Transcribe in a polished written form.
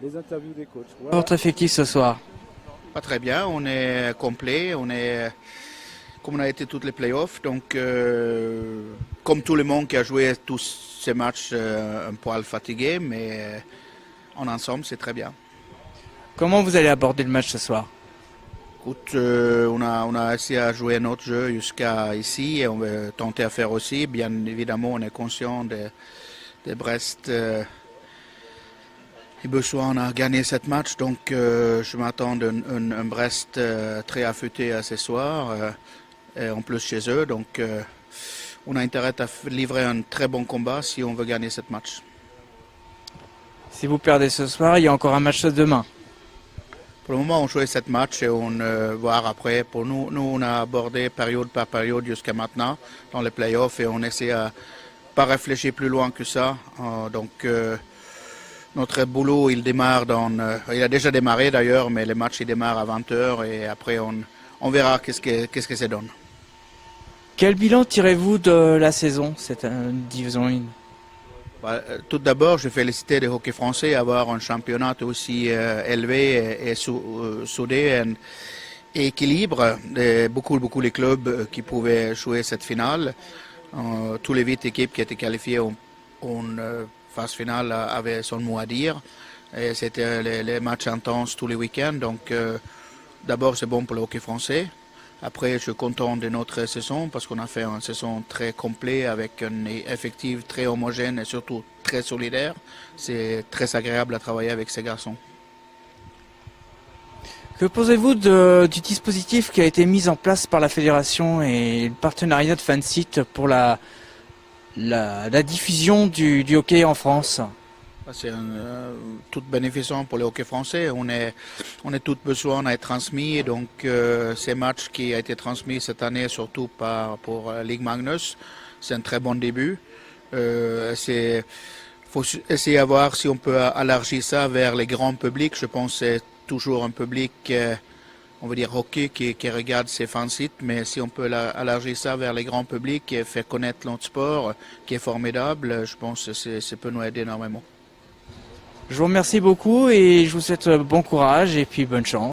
les interviews des coachs. Voilà. Votre effectif ce soir? Pas très bien, on est complet, on est comme on a été toutes les playoffs, donc comme tout le monde qui a joué tous ces matchs un poil fatigué, mais en ensemble c'est très bien. Comment vous allez aborder le match ce soir? Écoute, on a essayé à jouer notre jeu jusqu'à ici et on va tenter à faire aussi. Bien évidemment, on est conscient de Brest et besoin à gagner cette match, donc je m'attends à un Brest très affûté ce soir, et en plus chez eux, donc on a intérêt à livrer un très bon combat si on veut gagner cette match. Si vous perdez ce soir, il y a encore un match demain. Pour le moment, on joue cette match et on va voir après. Pour nous, on a abordé période par période jusqu'à maintenant dans les playoffs et on essaie à pas réfléchir plus loin que ça. Donc, notre boulot, il démarre il a déjà démarré d'ailleurs, mais le match il démarre à 20h et après on verra qu'est-ce que ça donne. Quel bilan tirez-vous de la saison, cette division 1? Tout d'abord, je félicite le hockey français d'avoir un championnat aussi élevé et soudé et équilibre. Beaucoup les clubs qui pouvaient jouer cette finale. Tous les 8 équipes qui étaient qualifiées en phase finale avaient son mot à dire. Et c'était les matchs intenses tous les week-ends. Donc d'abord, c'est bon pour le hockey français. Après, je suis content de notre saison parce qu'on a fait une saison très complète avec un effectif très homogène et surtout très solidaire. C'est très agréable à travailler avec ces garçons. Que pensez-vous du dispositif qui a été mis en place par la fédération et le partenariat de Fansite pour la diffusion du hockey en France? C'est tout bénéficiant pour le hockey français. On est tout besoin d'être transmis. Donc, ces matchs qui ont été transmis cette année, surtout pour Ligue Magnus, c'est un très bon début. Il faut essayer de voir si on peut élargir ça vers les grands publics. Je pense que c'est toujours un public, on va dire hockey, qui regarde ces fansites. Mais si on peut élargir ça vers les grands publics et faire connaître notre sport, qui est formidable, je pense que ça peut nous aider énormément. Je vous remercie beaucoup et je vous souhaite bon courage et puis bonne chance.